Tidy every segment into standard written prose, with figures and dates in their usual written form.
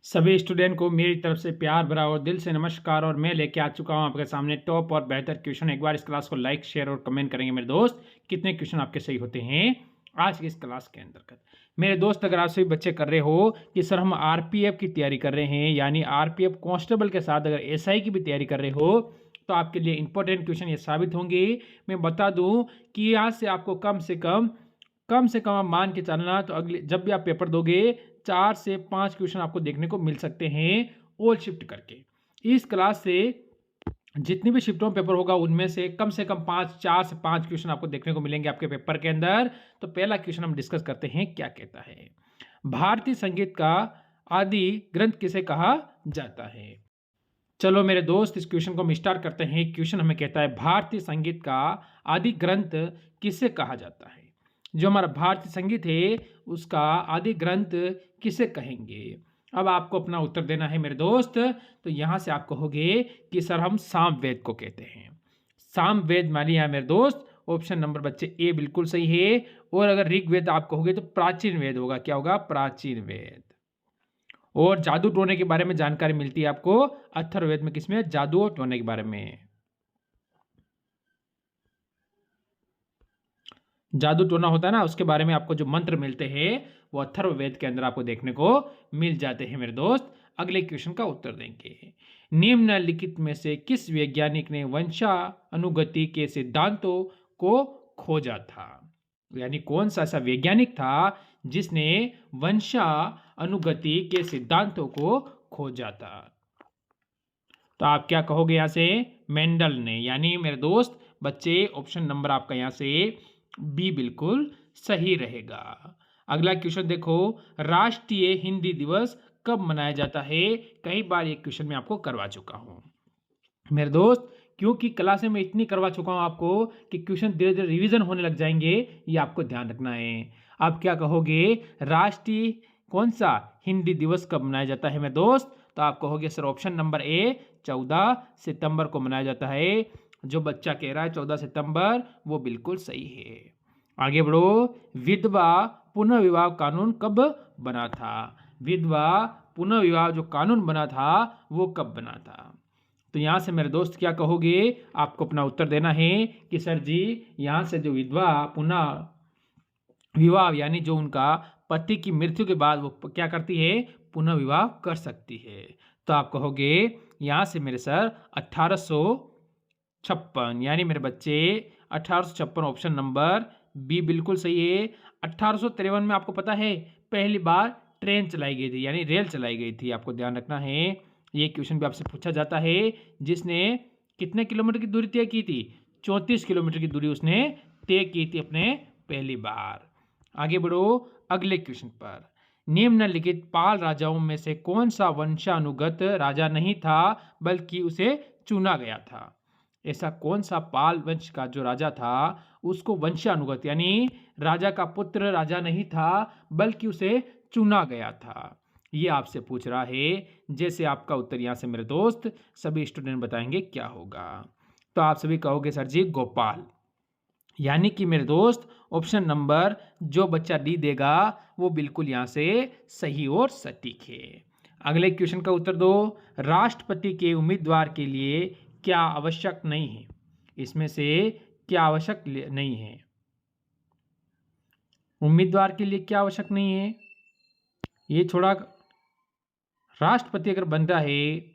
सभी स्टूडेंट को मेरी तरफ से प्यार भरा और दिल से नमस्कार। और मैं लेके आ चुका हूं आपके सामने टॉप और बेहतर क्वेश्चन। एक बार इस क्लास को लाइक शेयर और कमेंट करेंगे मेरे दोस्त, कितने क्वेश्चन आपके सही होते हैं आज की इस क्लास के अंतर्गत। मेरे दोस्त, अगर आप सभी बच्चे कर रहे हो कि सर हम आरपीएफ की तैयारी कर रहे हैं, यानी आरपीएफ कांस्टेबल के साथ अगर एसआई की भी तैयारी कर रहे हो, तो आपके लिए इंपॉर्टेंट क्वेश्चन ये साबित होंगे। मैं बता दूं कि यहाँ से आपको कम से कम आप मान के चलना, तो अगले जब भी आप पेपर दोगे 4 से 5 क्वेश्चन आपको देखने को मिल सकते हैं ऑल शिफ्ट करके। इस क्लास से जितनी भी शिफ्टों में पेपर होगा उनमें से कम 4 से 5 क्वेश्चन आपको देखने को मिलेंगे आपके पेपर के अंदर। तो पहला क्वेश्चन हम डिस्कस करते हैं, क्या कहता है, भारतीय संगीत का आदि ग्रंथ किसे कहा जाता है। चलो मेरे दोस्त, इस क्वेश्चन को हम स्टार्ट करते हैं। क्वेश्चन हमें कहता है भारतीय संगीत का आदि ग्रंथ किसे कहा जाता है। जो हमारा भारतीय संगीत है उसका आदि ग्रंथ किसे कहेंगे। अब आपको अपना उत्तर देना है मेरे दोस्त। तो यहां से आप कहोगे कि सर हम सामवेद को कहते हैं। सामवेद मानिए यहाँ मेरे दोस्त, ऑप्शन नंबर बच्चे ए बिल्कुल सही है। और अगर ऋग्वेद आप कहोगे तो प्राचीन वेद होगा। क्या होगा? प्राचीन वेद। और जादू टोने के बारे में जानकारी मिलती है आपको अथर्ववेद में। किसमें? जादू और टोने के बारे में। जादू टोना होता है ना, उसके बारे में आपको जो मंत्र मिलते हैं वो अथर्ववेद के अंदर आपको देखने को मिल जाते हैं मेरे दोस्त। अगले क्वेश्चन का उत्तर देंगे। निम्नलिखित में से किस वैज्ञानिक ने वंशानुगति के सिद्धांतों को खोजा था। यानी कौन सा ऐसा वैज्ञानिक था जिसने वंशानुगति के सिद्धांतों को खोजा था। तो आप क्या कहोगे यहां से? मेंडल ने। यानी मेरे दोस्त बच्चे, ऑप्शन नंबर आपका यहां से बी बिल्कुल सही रहेगा। अगला क्वेश्चन देखो, राष्ट्रीय हिंदी दिवस कब मनाया जाता है। कई बार ये क्वेश्चन मैं आपको करवा चुका हूं मेरे दोस्त, क्योंकि क्लास में इतनी करवा चुका हूं आपको कि क्वेश्चन धीरे धीरे रिवीजन होने लग जाएंगे। ये आपको ध्यान रखना है। आप क्या कहोगे? राष्ट्रीय कौन सा हिंदी दिवस कब मनाया जाता है मेरे दोस्त। तो आप कहोगे सर ऑप्शन नंबर ए 14 सितंबर को मनाया जाता है। जो बच्चा कह रहा है 14 सितंबर, वो बिल्कुल सही है। आगे बढ़ो। विधवा पुनर्विवाह कानून कब बना था। विधवा पुनर्विवाह जो कानून बना था वो कब बना था। तो यहां से मेरे दोस्त क्या कहोगे? आपको अपना उत्तर देना है कि सर जी यहां से जो विधवा पुनः विवाह, यानी जो उनका पति की मृत्यु के बाद वो क्या करती है, पुनः विवाह कर सकती है। तो आप कहोगे यहां से मेरे सर 1856, यानी मेरे बच्चे 1856 ऑप्शन नंबर बी बिल्कुल सही है। 1853 में आपको पता है पहली बार ट्रेन चलाई गई थी, यानी रेल चलाई गई थी। आपको ध्यान रखना है, ये क्वेश्चन भी आपसे पूछा जाता है। जिसने कितने किलोमीटर की दूरी तय की थी? 34 किलोमीटर की दूरी उसने तय की थी अपने पहली बार। आगे बढ़ो अगले क्वेश्चन पर। निम्नलिखित पाल राजाओं में से कौन सा वंशानुगत राजा नहीं था बल्कि उसे चुना गया था। ऐसा कौन सा पाल वंश का जो राजा था उसको वंशानुगत, यानी राजा का पुत्र राजा नहीं था बल्कि उसे चुना गया था, ये आपसे पूछ रहा है। जैसे आपका उत्तर यहां से मेरे दोस्त सभी स्टूडेंट बताएंगे क्या होगा। तो आप सभी कहोगे सर जी गोपाल। यानी कि मेरे दोस्त ऑप्शन नंबर जो बच्चा डी देगा वो बिल्कुल यहां से सही और सटीक है। अगले क्वेश्चन का उत्तर दो। राष्ट्रपति के उम्मीदवार के लिए क्या आवश्यक नहीं है। इसमें से क्या आवश्यक नहीं है? उम्मीदवार के लिए क्या आवश्यक नहीं है? ये थोड़ा, राष्ट्रपति अगर बन रहा है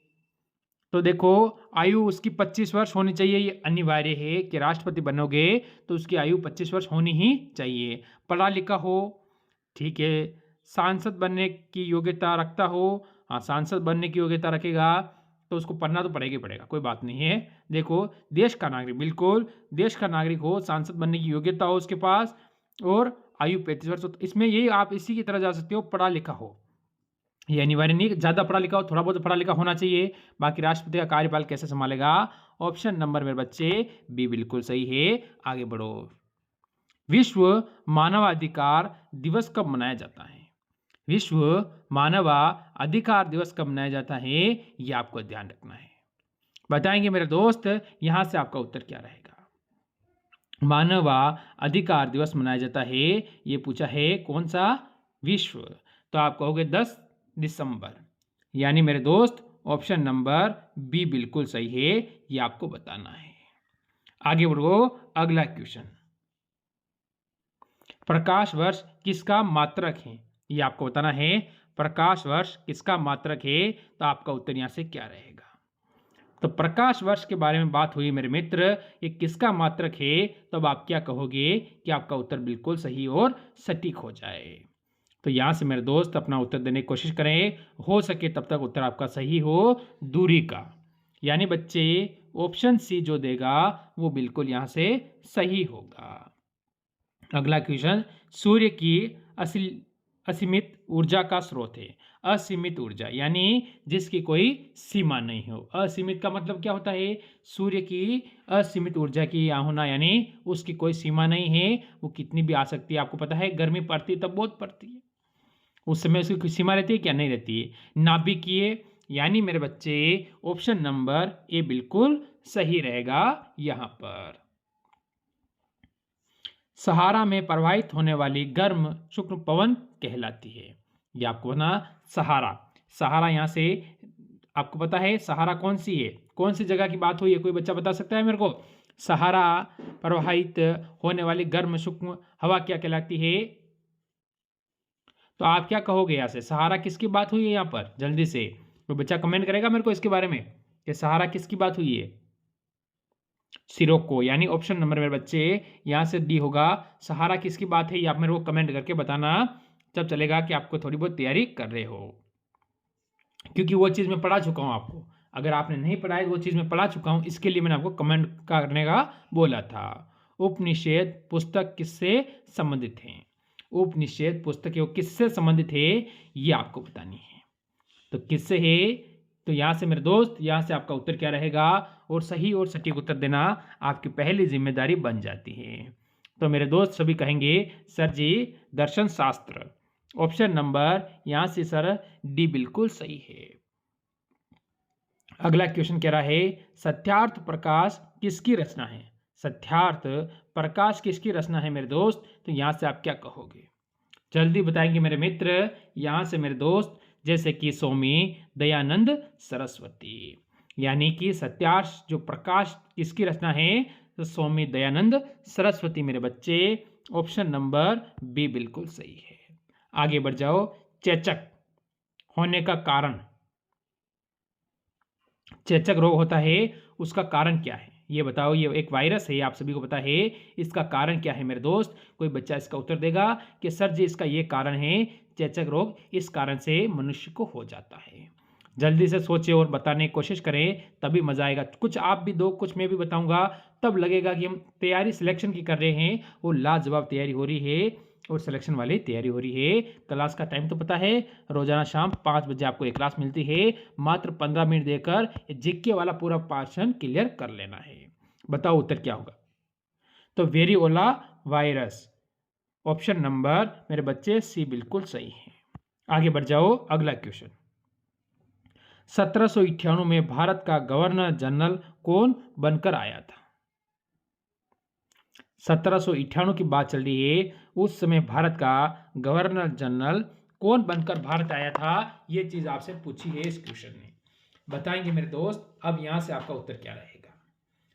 तो देखो आयु उसकी 25 वर्ष होनी चाहिए। ये अनिवार्य है कि राष्ट्रपति बनोगे तो उसकी आयु 25 वर्ष होनी ही चाहिए। पढ़ा लिखा हो, ठीक है। सांसद बनने की योग्यता रखता हो, हाँ सांसद बनने की योग्यता रखेगा तो उसको पढ़ना तो पड़ेगा ही पड़ेगा, कोई बात नहीं है। देखो देश का नागरिक, बिल्कुल देश का नागरिक हो, सांसद बनने की योग्यता हो उसके पास, और आयु 35 वर्ष हो। तो इसमें ये आप इसी की तरह जा सकते हो, पढ़ा लिखा हो। ये अनिवार्य नहीं, ज्यादा पढ़ा लिखा हो, थोड़ा बहुत पढ़ा लिखा होना चाहिए। बाकी राष्ट्रपति का कार्यकाल कैसे संभालेगा? ऑप्शन नंबर मेरे बच्चे बी बिल्कुल सही है। आगे बढ़ो। विश्व मानवाधिकार दिवस कब मनाया जाता है। विश्व मानवाधिकार दिवस कब मनाया जाता है, ये आपको ध्यान रखना है। बताएंगे मेरे दोस्त यहां से आपका उत्तर क्या रहेगा। मानवाधिकार दिवस मनाया जाता है, ये पूछा है कौन सा विश्व। तो आप कहोगे 10 दिसंबर। यानी मेरे दोस्त ऑप्शन नंबर बी बिल्कुल सही है, ये आपको बताना है। आगे बढ़ो, अगला क्वेश्चन। प्रकाश वर्ष किसका मात्रक है, ये आपको बताना है। प्रकाश वर्ष किसका मात्रक है, तो आपका उत्तर यहां से क्या रहेगा। तो प्रकाश वर्ष के बारे में बात हुई मेरे मित्र, ये किसका मात्रक है, तब आप क्या कहोगे कि आपका उत्तर बिल्कुल सही और सटीक हो जाए। तो यहां से मेरे दोस्त अपना उत्तर देने की कोशिश करें, हो सके तब तक उत्तर आपका सही हो दूरी का। यानी बच्चे ऑप्शन सी जो देगा वो बिल्कुल यहां से सही होगा। अगला क्वेश्चन, सूर्य की असीमित ऊर्जा का स्रोत है। असीमित ऊर्जा यानी जिसकी कोई सीमा नहीं हो। असीमित का मतलब क्या होता है, सूर्य की असीमित ऊर्जा की यहाँ होना, यानी उसकी कोई सीमा नहीं है, वो कितनी भी आ सकती है। आपको पता है गर्मी पड़ती है तब बहुत पड़ती है, उस समय उसकी कोई सीमा रहती है क्या, नहीं रहती है। नाभिकीय यानी मेरे बच्चे ऑप्शन नंबर ए बिल्कुल सही रहेगा यहां पर। सहारा में प्रवाहित होने वाली गर्म शुक्र पवन कहलाती है। ये आपको ना सहारा, सहारा यहाँ से आपको पता है सहारा कौन सी है, कौन सी जगह की बात हुई है, कोई बच्चा बता सकता है मेरे को। सहारा प्रवाहित होने वाली गर्म शुक्र हवा क्या कहलाती है, तो आप क्या कहोगे यहाँ से, सहारा किसकी बात हुई है यहाँ पर, जल्दी से कोई बच्चा कमेंट करेगा मेरे को इसके बारे में कि सहारा किसकी बात हुई है। सिरोको, यानी ऑप्शन नंबर मेरे बच्चे यहां से डी होगा। सहारा किसकी बात है ये आप मेरे को कमेंट करके बताना, जब चलेगा कि आपको थोड़ी बहुत तैयारी कर रहे हो, क्योंकि वो चीज़ मैं पढ़ा चुका हूं आपको। अगर आपने नहीं पढ़ा है वो चीज़ मैं पढ़ा चुका हूं, इसके लिए मैंने आपको कमेंट करने का बोला था। उपनिषद पुस्तक किससे संबंधित है, उपनिषद पुस्तक किससे संबंधित है ये आपको बतानी है। तो किससे है, तो यहां से मेरे दोस्त यहां से आपका उत्तर क्या रहेगा, और सही और सटीक उत्तर देना आपकी पहली जिम्मेदारी बन जाती है। तो मेरे दोस्त सभी कहेंगे सर जी दर्शन शास्त्र, ऑप्शन नंबर यहां से सर डी बिल्कुल सही है। अगला क्वेश्चन कह रहा है सत्यार्थ प्रकाश किसकी रचना है। सत्यार्थ प्रकाश किसकी रचना है मेरे दोस्त, तो यहां से आप क्या कहोगे, जल्दी बताएंगे मेरे मित्र। यहां से मेरे दोस्त जैसे कि स्वामी दयानंद सरस्वती, यानी कि सत्यार्थ जो प्रकाश किसकी रचना है, तो स्वामी दयानंद सरस्वती मेरे बच्चे, ऑप्शन नंबर बी बिल्कुल सही है। आगे बढ़ जाओ, चेचक होने का कारण, चेचक रोग होता है उसका कारण क्या है ये बताओ। ये एक वायरस है, आप सभी को पता है, इसका कारण क्या है मेरे दोस्त, कोई बच्चा इसका उत्तर देगा कि सर जी इसका ये कारण है चेचक रोग, इस कारण से मनुष्य को हो जाता है। जल्दी से सोचे और बताने की कोशिश करें, तभी मजा आएगा। कुछ आप भी दो कुछ मैं भी बताऊंगा, तब लगेगा कि हम तैयारी सिलेक्शन की कर रहे हैं, वो लाजवाब तैयारी हो रही है और सिलेक्शन वाली तैयारी हो रही है। क्लास का टाइम तो पता है, रोजाना शाम 5 बजे आपको एक क्लास मिलती है, मात्र 15 मिनट देकर जीके वाला पूरा पोर्शन क्लियर कर लेना है। बताओ उत्तर क्या होगा, तो वेरियोला वायरस, ऑप्शन नंबर मेरे बच्चे सी बिल्कुल सही है। आगे बढ़ जाओ, अगला क्वेश्चन। 1798 में भारत का गवर्नर जनरल कौन बनकर आया था। 1798 की बात चल रही है, उस समय भारत का गवर्नर जनरल कौन बनकर भारत आया था, ये चीज आपसे पूछी है इस क्वेश्चन में। बताएंगे मेरे दोस्त, अब यहां से आपका उत्तर क्या रहेगा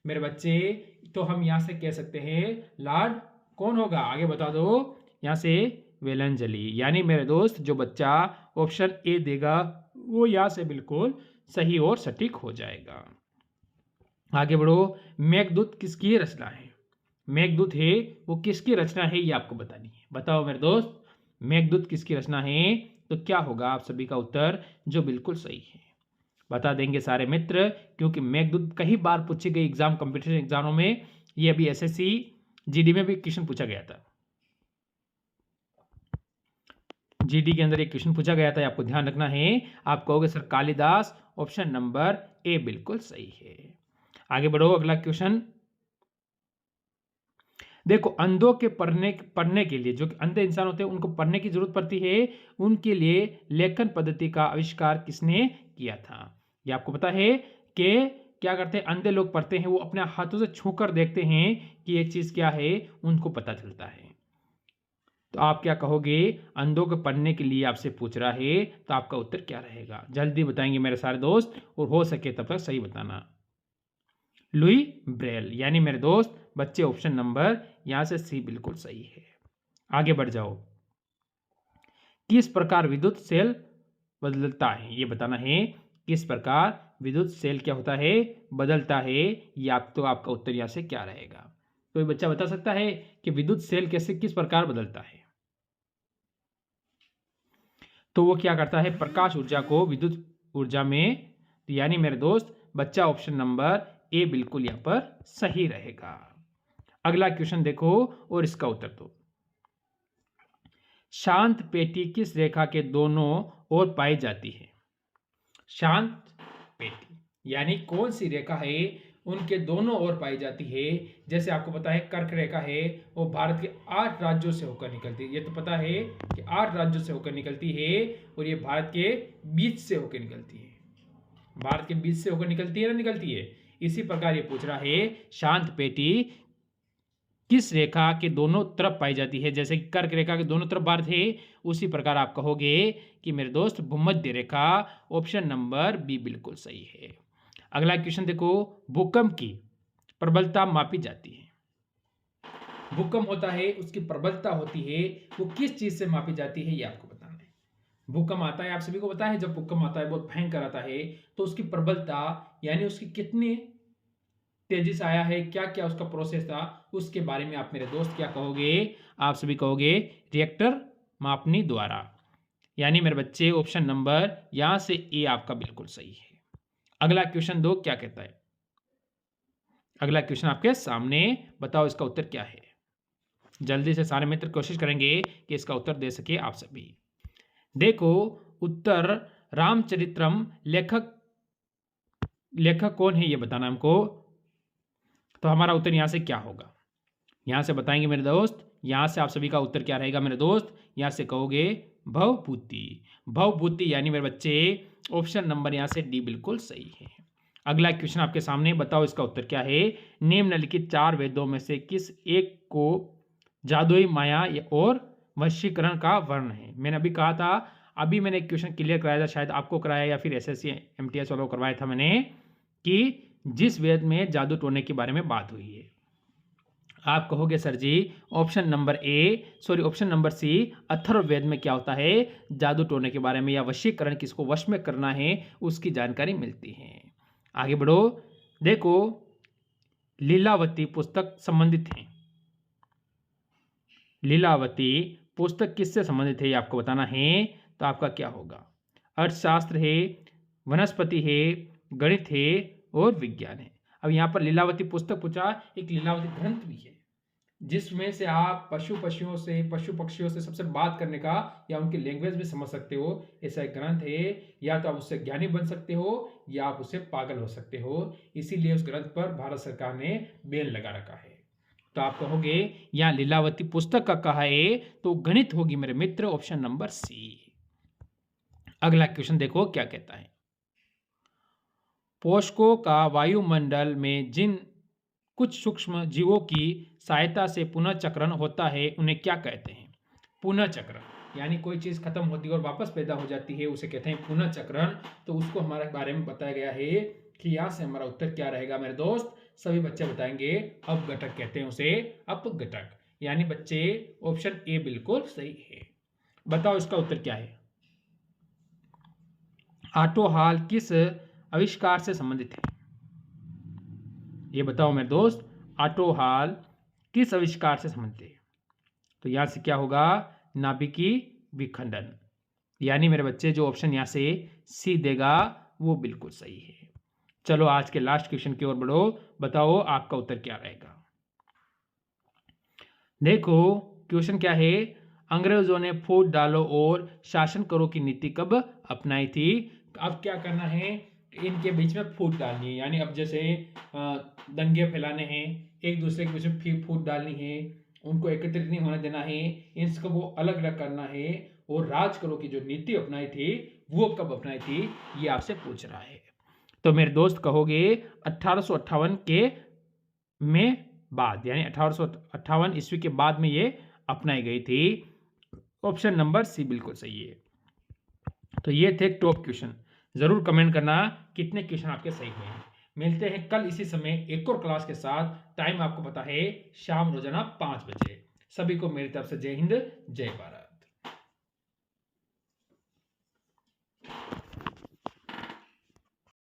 मेरे बच्चे। तो हम यहां से कह सकते हैं लॉर्ड कौन होगा, आगे बता दो यहां से, वेलंजली, यानी मेरे दोस्त जो बच्चा ऑप्शन ए देगा वो यहां से बिल्कुल सही और सटीक हो जाएगा। आगे बढ़ो, मेघदूत किसकी रचना है, मेघदूत है वो किसकी रचना है ये आपको बतानी है। बताओ मेरे दोस्त मेघदूत किसकी रचना है, तो क्या होगा आप सभी का उत्तर जो बिल्कुल सही है, बता देंगे सारे मित्र, क्योंकि मेघदूत कई बार पूछी गई एग्जाम कंपटीशन एग्जामों में, ये अभी एसएससी जीडी में भी क्वेश्चन पूछा गया था, जीडी के अंदर एक क्वेश्चन पूछा गया था, आपको ध्यान रखना है। आप कहोगे sir Kalidas, option number A बिल्कुल सही है। आगे बढ़ो, अगला क्वेश्चन देखो, अंधों के पढ़ने के लिए, जो अंधे इंसान होते हैं उनको पढ़ने की जरूरत पड़ती है, उनके लिए लेखन पद्धति का आविष्कार किसने किया था। ये आपको पता है कि क्या करते हैं, अंधे लोग पढ़ते हैं, वो अपने हाथों से छूकर देखते हैं कि ये चीज क्या है, उनको पता चलता है। तो आप क्या कहोगे? अंधों को पढ़ने के लिए आपसे पूछ रहा है, तो आपका उत्तर क्या रहेगा? जल्दी बताएंगे मेरे सारे दोस्त, और हो सके तब तक सही बताना। लुई ब्रेल, यानी मेरे दोस्त बच्चे ऑप्शन नंबर यहां से सी बिल्कुल सही है। आगे बढ़ जाओ। किस प्रकार विद्युत सेल बदलता है, ये बताना है। किस प्रकार विद्युत सेल क्या होता है? बदलता है। ये आपका उत्तर यहां से क्या रहेगा? कोई बच्चा बता सकता है कि विद्युत सेल कैसे किस प्रकार बदलता है? तो वो क्या करता है? प्रकाश ऊर्जा को विद्युत ऊर्जा में, यानी मेरे दोस्त बच्चा ऑप्शन नंबर ए बिल्कुल यहां पर सही रहेगा। अगला क्वेश्चन देखो और इसका उत्तर दो। शांत पेटी किस रेखा के दोनों ओर पाई जाती है? शांत पेटी यानी कौन सी रेखा है उनके दोनों ओर पाई जाती है? जैसे आपको पता है कर्क रेखा है, वो भारत के 8 राज्यों से होकर निकलती है। ये तो पता है कि 8 राज्यों से होकर निकलती है, और ये भारत के बीच से होकर निकलती है। भारत के बीच से होकर निकलती है ना, निकलती है। इसी प्रकार ये पूछ रहा है शांत पेटी किस रेखा के दोनों तरफ पाई जाती है? जैसे कि कर्क रेखा के दोनों तरफ भारत है, उसी प्रकार आप कहोगे कि मेरे दोस्त भूमध्य रेखा, ऑप्शन नंबर बी बिल्कुल सही है। अगला क्वेश्चन देखो, भूकंप की प्रबलता मापी जाती है। भूकंप होता है, उसकी प्रबलता होती है, वो किस चीज से मापी जाती है, ये आपको बताना है। भूकंप आता है, आप सभी को पता है, जब भूकंप आता है बहुत भयंकर आता है, तो उसकी प्रबलता यानी उसकी कितनी तेजी से आया है, क्या क्या उसका प्रोसेस था, उसके बारे में आप मेरे दोस्त क्या कहोगे? आप सभी कहोगे रिएक्टर मापनी द्वारा। यानी मेरे बच्चे ऑप्शन नंबर यहां से ए आपका बिल्कुल सही है। अगला क्वेश्चन दो क्या कहता है? अगला क्वेश्चन आपके सामने, बताओ इसका उत्तर क्या है? जल्दी से सारे मित्र कोशिश करेंगे कि इसका उत्तर दे सके आप सभी। देखो उत्तर, रामचरित्रम लेखक कौन है ये बताना हमको। तो हमारा उत्तर यहां से क्या होगा? यहां से बताएंगे मेरे दोस्त। यहां से आप सभी का उत्तर क्या रहेगा मेरे दोस्त? यहां से कहोगे भवभूति। भवभूति यानी मेरे बच्चे ऑप्शन नंबर यहां से डी बिल्कुल सही है। अगला क्वेश्चन आपके सामने, बताओ इसका उत्तर क्या है? निम्नलिखित 4 वेदों में से किस एक को जादुई माया और वशीकरण का वर्ण है? मैंने अभी कहा था, अभी मैंने एक क्वेश्चन क्लियर कराया था, शायद आपको कराया या फिर एसएससी एमटीएस वालों को करवाया था मैंने, कि जिस वेद में जादू टोने के बारे में बात हुई है। आप कहोगे सर जी ऑप्शन नंबर सी अथर्ववेद में क्या होता है? जादू टोने के बारे में या वशीकरण, किसको वश में करना है, उसकी जानकारी मिलती है। आगे बढ़ो। देखो लीलावती पुस्तक संबंधित है। लीलावती पुस्तक किससे संबंधित है ये आपको बताना है। तो आपका क्या होगा? अर्थशास्त्र है, वनस्पति है, गणित है और विज्ञान है। अब यहाँ पर लीलावती पुस्तक पूछा, एक लीलावती ग्रंथ भी है जिसमें से आप पशु पक्षियों से सबसे बात करने का या उनकी लैंग्वेज भी समझ सकते हो। ऐसा एक ग्रंथ है, या तो आप उससे ज्ञानी बन सकते हो या आप उससे पागल हो सकते हो। इसीलिए उस ग्रंथ पर भारत सरकार ने बैन लगा रखा है। तो आप कहोगे यहाँ लीलावती पुस्तक का कहा है, तो गणित होगी मेरे मित्र, ऑप्शन नंबर सी। अगला क्वेश्चन देखो क्या कहता है। पोषकों का वायुमंडल में जिन कुछ सूक्ष्म जीवों की सहायता से पुनः चक्रण होता है उन्हें क्या कहते हैं? पुनः चक्रण यानी कोई चीज खत्म होती है और वापस पैदा हो जाती है, उसे कहते हैं पुनः चक्रण। तो उसको हमारे बारे में बताया गया है कि यहां से हमारा उत्तर क्या रहेगा मेरे दोस्त? सभी बच्चे बताएंगे अपघटक कहते हैं उसे, अपघटक। यानी बच्चे ऑप्शन ए बिल्कुल सही है। बताओ इसका उत्तर क्या है? ऑटो हॉल किस आविष्कार से संबंधित है? ये बताओ मेरे दोस्त, ऑटो हॉल किस आविष्कार से संबंधित है? तो यहां से क्या होगा? नाभिकीय विखंडन। यानी मेरे बच्चे जो ऑप्शन यहां से सी देगा वो बिल्कुल सही है। चलो आज के लास्ट क्वेश्चन की ओर बढ़ो, बताओ आपका उत्तर क्या रहेगा? देखो क्वेश्चन क्या है। अंग्रेजों ने फूट डालो और शासन करो की नीति कब अपनाई थी? अब क्या करना है, इनके बीच में फूट डालनी है। यानी अब जैसे दंगे फैलाने हैं, एक दूसरे के बीच में फूट डालनी है, उनको एकत्रित नहीं होने देना है, इन सबको अलग अलग करना है, और राज करो की जो नीति अपनाई थी वो कब अपनाई थी, ये आपसे पूछ रहा है। तो मेरे दोस्त कहोगे 1858 के में बाद, यानी 1858 ईस्वी के बाद में ये अपनाई गई थी। ऑप्शन नंबर सी बिल्कुल सही है। तो ये थे टॉप क्वेश्चन। जरूर कमेंट करना कितने क्वेश्चन आपके सही हुए हैं। मिलते हैं कल इसी समय एक और क्लास के साथ। टाइम आपको पता है शाम रोजाना 5 बजे। सभी को मेरी तरफ से जय हिंद, जय भारत।